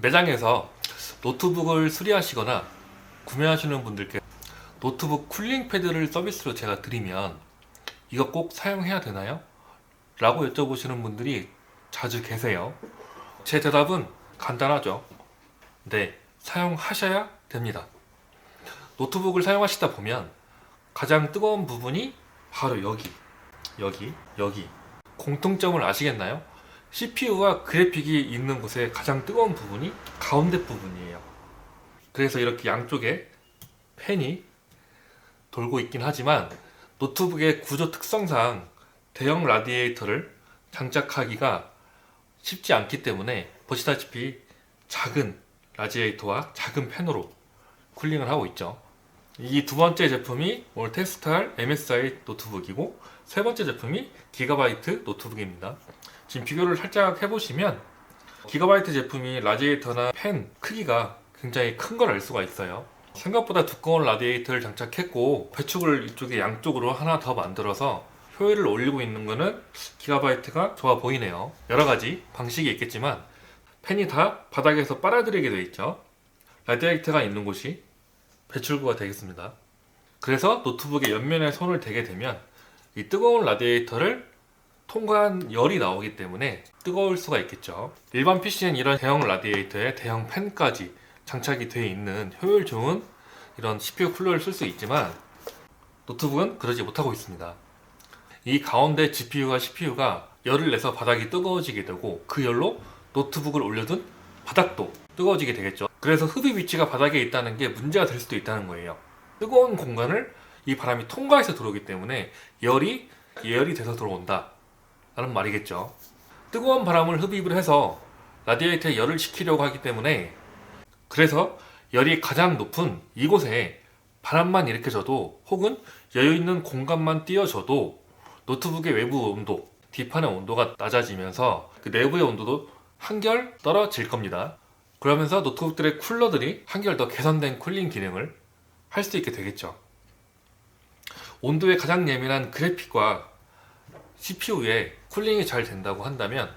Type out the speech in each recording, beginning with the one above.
매장에서 노트북을 수리하시거나 구매하시는 분들께 노트북 쿨링 패드를 서비스로 제가 드리면 이거 꼭 사용해야 되나요? 라고 여쭤보시는 분들이 자주 계세요. 제 대답은 간단하죠. 네, 사용하셔야 됩니다. 노트북을 사용하시다 보면 가장 뜨거운 부분이 바로 여기 공통점을 아시겠나요? CPU와 그래픽이 있는 곳에 가장 뜨거운 부분이 가운데 부분이에요. 그래서 이렇게 양쪽에 팬이 돌고 있긴 하지만 노트북의 구조 특성상 대형 라디에이터를 장착하기가 쉽지 않기 때문에 보시다시피 작은 라디에이터와 작은 팬으로 쿨링을 하고 있죠. 이 두 번째 제품이 오늘 테스트할 MSI 노트북이고 세 번째 제품이 기가바이트 노트북입니다. 지금 비교를 살짝 해보시면 기가바이트 제품이 라디에이터나 팬 크기가 굉장히 큰 걸 알 수가 있어요. 생각보다 두꺼운 라디에이터를 장착했고 배축을 이쪽에 양쪽으로 하나 더 만들어서 효율을 올리고 있는 거는 기가바이트가 좋아 보이네요. 여러가지 방식이 있겠지만 팬이 다 바닥에서 빨아들이게 되어 있죠. 라디에이터가 있는 곳이 배출구가 되겠습니다. 그래서 노트북의 옆면에 손을 대게 되면 이 뜨거운 라디에이터를 통과한 열이 나오기 때문에 뜨거울 수가 있겠죠. 일반 PC는 이런 대형 라디에이터에 대형 팬까지 장착이 되어 있는 효율 좋은 이런 CPU 쿨러를 쓸 수 있지만 노트북은 그러지 못하고 있습니다. 이 가운데 GPU와 CPU가 열을 내서 바닥이 뜨거워지게 되고 그 열로 노트북을 올려둔 바닥도 뜨거워지게 되겠죠. 그래서 흡입 위치가 바닥에 있다는 게 문제가 될 수도 있다는 거예요. 뜨거운 공간을 이 바람이 통과해서 들어오기 때문에 열이 예열이 돼서 들어온다 라는 말이겠죠. 뜨거운 바람을 흡입을 해서 라디에이터에 열을 식히려고 하기 때문에 그래서 열이 가장 높은 이곳에 바람만 일으켜져도 혹은 여유있는 공간만 띄워져도 노트북의 외부 온도, 뒷판의 온도가 낮아지면서 그 내부의 온도도 한결 떨어질 겁니다. 그러면서 노트북들의 쿨러들이 한결 더 개선된 쿨링 기능을 할 수 있게 되겠죠. 온도에 가장 예민한 그래픽과 CPU에 쿨링이 잘 된다고 한다면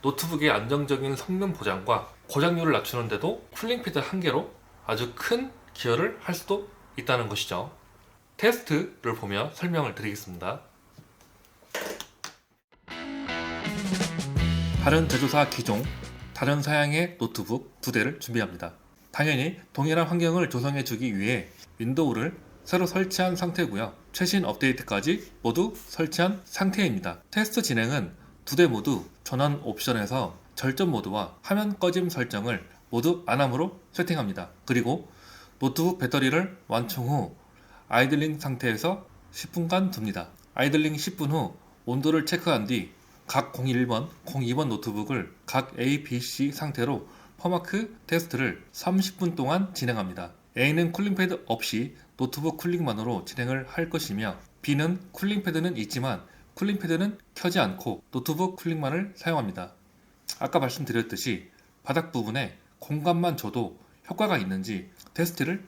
노트북의 안정적인 성능 보장과 고장률을 낮추는데도 쿨링 패드 한 개로 아주 큰 기여를 할 수도 있다는 것이죠. 테스트를 보며 설명을 드리겠습니다. 다른 제조사 기종, 다른 사양의 노트북 두 대를 준비합니다. 당연히 동일한 환경을 조성해주기 위해 윈도우를 새로 설치한 상태고요. 최신 업데이트까지 모두 설치한 상태입니다. 테스트 진행은 두 대 모두 전원 옵션에서 절전 모드와 화면 꺼짐 설정을 모두 안함으로 세팅합니다. 그리고 노트북 배터리를 완충 후 아이들링 상태에서 10분간 둡니다. 아이들링 10분 후 온도를 체크한 뒤 각 01번, 02번 노트북을 각 A, B, C 상태로 퍼마크 테스트를 30분 동안 진행합니다. A는 쿨링 패드 없이 노트북 쿨링만으로 진행을 할 것이며 B는 쿨링 패드는 있지만 쿨링 패드는 켜지 않고 노트북 쿨링만을 사용합니다. 아까 말씀드렸듯이 바닥 부분에 공간만 줘도 효과가 있는지 테스트를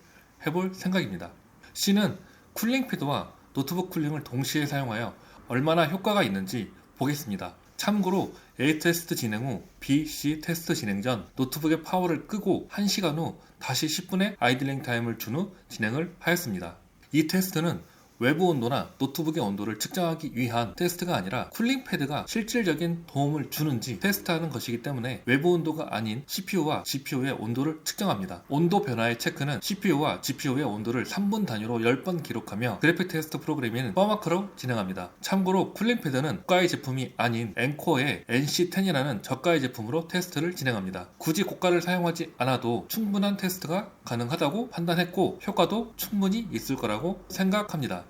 해볼 생각입니다. C는 쿨링 패드와 노트북 쿨링을 동시에 사용하여 얼마나 효과가 있는지 보겠습니다. 참고로 A 테스트 진행 후 B, C 테스트 진행 전 노트북의 파워를 끄고 1시간 후 다시 10분의 아이들링 타임을 준 후 진행을 하였습니다. 이 테스트는 외부 온도나 노트북의 온도를 측정하기 위한 테스트가 아니라 쿨링 패드가 실질적인 도움을 주는지 테스트하는 것이기 때문에 외부 온도가 아닌 CPU와 GPU의 온도를 측정합니다. 온도 변화의 체크는 CPU와 GPU의 온도를 3분 단위로 10번 기록하며 그래픽 테스트 프로그래밍은 퍼마크로 진행합니다. 참고로 쿨링 패드는 고가의 제품이 아닌 엔코어의 NC10이라는 저가의 제품으로 테스트를 진행합니다. 굳이 고가를 사용하지 않아도 충분한 테스트가 가능하다고 판단했고 효과도 충분히 있을 거라고 생각합니다.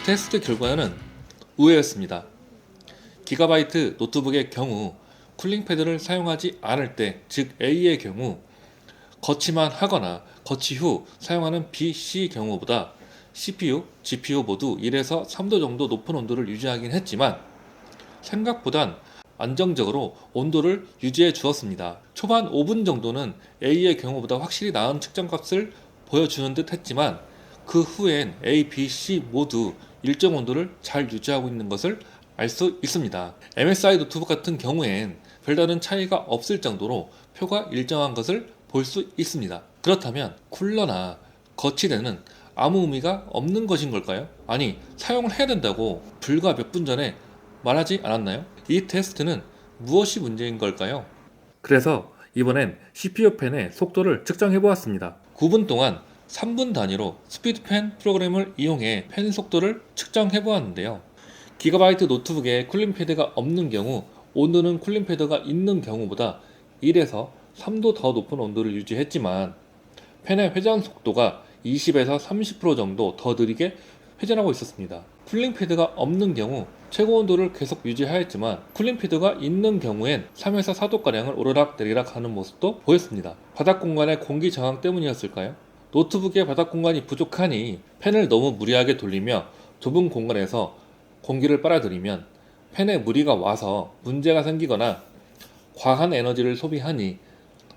테스트 결과는 우회였습니다. 기가바이트 노트북의 경우 쿨링 패드를 사용하지 않을 때, 즉 A의 경우 거치만 하거나 거치 후 사용하는 B, C 경우보다 CPU, GPU 모두 1에서 3도 정도 높은 온도를 유지하긴 했지만 생각보단 안정적으로 온도를 유지해 주었습니다. 초반 5분 정도는 A의 경우보다 확실히 나은 측정값을 보여주는 듯 했지만 그 후엔 A, B, C 모두 일정 온도를 잘 유지하고 있는 것을 알 수 있습니다. MSI 노트북 같은 경우엔 별다른 차이가 없을 정도로 표가 일정한 것을 볼 수 있습니다. 그렇다면 쿨러나 거치대는 아무 의미가 없는 것인 걸까요? 아니, 사용을 해야 된다고 불과 몇 분 전에 말하지 않았나요? 이 테스트는 무엇이 문제인 걸까요? 그래서 이번엔 CPU 펜의 속도를 측정해 보았습니다. 9분 동안 3분 단위로 스피드펜 프로그램을 이용해 펜 속도를 측정해 보았는데요. 기가바이트 노트북에 쿨링 패드가 없는 경우 온도는 쿨링 패드가 있는 경우보다 1에서 3도 더 높은 온도를 유지했지만 펜의 회전 속도가 20에서 30% 정도 더 느리게 회전하고 있었습니다. 쿨링 패드가 없는 경우 최고 온도를 계속 유지하였지만 쿨링 패드가 있는 경우엔 3에서 4도가량을 오르락 내리락 하는 모습도 보였습니다. 바닥 공간의 공기 저항 때문이었을까요? 노트북의 바닥 공간이 부족하니 펜을 너무 무리하게 돌리며 좁은 공간에서 공기를 빨아들이면 펜에 무리가 와서 문제가 생기거나 과한 에너지를 소비하니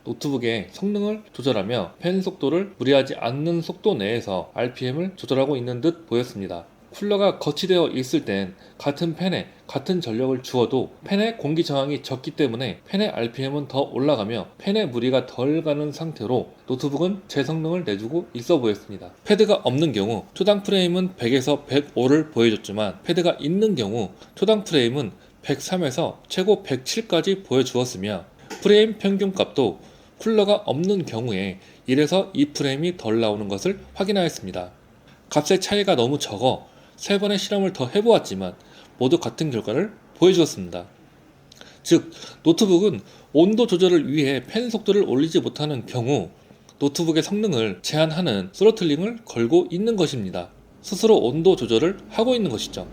노트북의 성능을 조절하며 펜 속도를 무리하지 않는 속도 내에서 RPM을 조절하고 있는 듯 보였습니다. 쿨러가 거치되어 있을 땐 같은 펜에 같은 전력을 주어도 펜의 공기 저항이 적기 때문에 펜의 RPM은 더 올라가며 펜에 무리가 덜 가는 상태로 노트북은 제 성능을 내주고 있어 보였습니다. 패드가 없는 경우 초당 프레임은 100에서 105를 보여줬지만 패드가 있는 경우 초당 프레임은 103에서 최고 107까지 보여주었으며 프레임 평균값도 쿨러가 없는 경우에 1에서 2프레임이 덜 나오는 것을 확인하였습니다. 값의 차이가 너무 적어 3번의 실험을 더 해보았지만 모두 같은 결과를 보여주었습니다. 즉, 노트북은 온도 조절을 위해 펜 속도를 올리지 못하는 경우 노트북의 성능을 제한하는 스로틀링을 걸고 있는 것입니다. 스스로 온도 조절을 하고 있는 것이죠.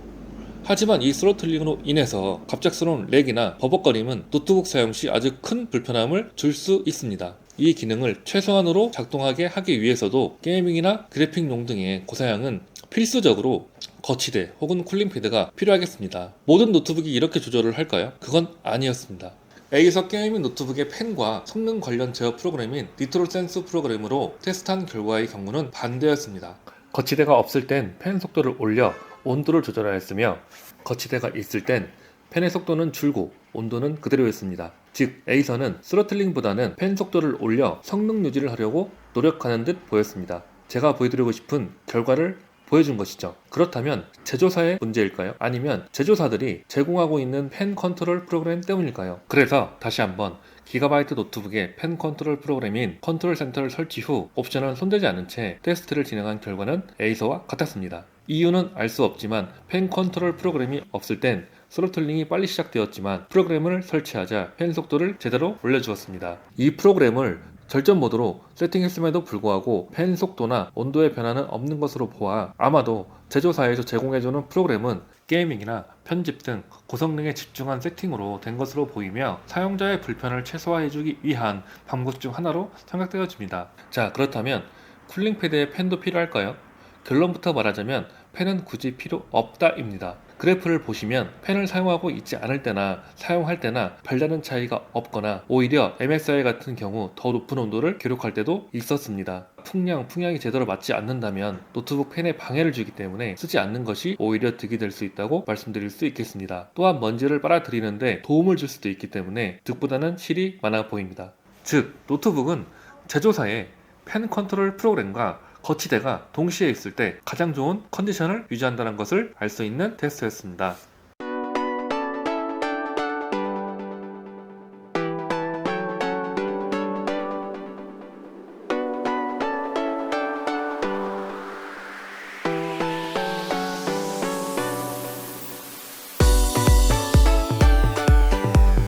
하지만 이 스로틀링으로 인해서 갑작스러운 렉이나 버벅거림은 노트북 사용 시 아주 큰 불편함을 줄 수 있습니다. 이 기능을 최소한으로 작동하게 하기 위해서도 게이밍이나 그래픽용 등의 고사양은 필수적으로 거치대 혹은 쿨링 패드가 필요하겠습니다. 모든 노트북이 이렇게 조절을 할까요? 그건 아니었습니다. A사 게이밍 노트북의 펜과 성능 관련 제어 프로그램인 니트로센스 프로그램으로 테스트한 결과의 경우는 반대였습니다. 거치대가 없을 땐 펜 속도를 올려 온도를 조절하였으며 거치대가 있을 땐 펜의 속도는 줄고 온도는 그대로였습니다. 즉, A사는 스로틀링보다는 펜 속도를 올려 성능 유지를 하려고 노력하는 듯 보였습니다. 제가 보여드리고 싶은 결과를 보여준 것이죠. 그렇다면 제조사의 문제일까요? 아니면 제조사들이 제공하고 있는 펜 컨트롤 프로그램 때문일까요? 그래서 다시 한번 기가바이트 노트북의 펜 컨트롤 프로그램인 컨트롤 센터를 설치 후 옵션을 손대지 않은 채 테스트를 진행한 결과는 A사와 같았습니다. 이유는 알 수 없지만 펜 컨트롤 프로그램이 없을 땐 스로틀링이 빨리 시작되었지만 프로그램을 설치하자 펜 속도를 제대로 올려주었습니다. 이 프로그램을 절전 모드로 세팅했음에도 불구하고 펜 속도나 온도의 변화는 없는 것으로 보아 아마도 제조사에서 제공해주는 프로그램은 게이밍이나 편집 등 고성능에 집중한 세팅으로 된 것으로 보이며 사용자의 불편을 최소화해주기 위한 방법 중 하나로 생각되어집니다. 자, 그렇다면 쿨링 패드에 펜도 필요할까요? 결론부터 말하자면 펜은 굳이 필요 없다입니다. 그래프를 보시면 펜을 사용하고 있지 않을 때나 사용할 때나 별다른 차이가 없거나 오히려 MSI 같은 경우 더 높은 온도를 기록할 때도 있었습니다. 풍량이 제대로 맞지 않는다면 노트북 펜에 방해를 주기 때문에 쓰지 않는 것이 오히려 득이 될 수 있다고 말씀드릴 수 있겠습니다. 또한 먼지를 빨아들이는데 도움을 줄 수도 있기 때문에 득보다는 실이 많아 보입니다. 즉, 노트북은 제조사의 펜 컨트롤 프로그램과 거치대가 동시에 있을 때 가장 좋은 컨디션을 유지한다는 것을 알 수 있는 테스트였습니다.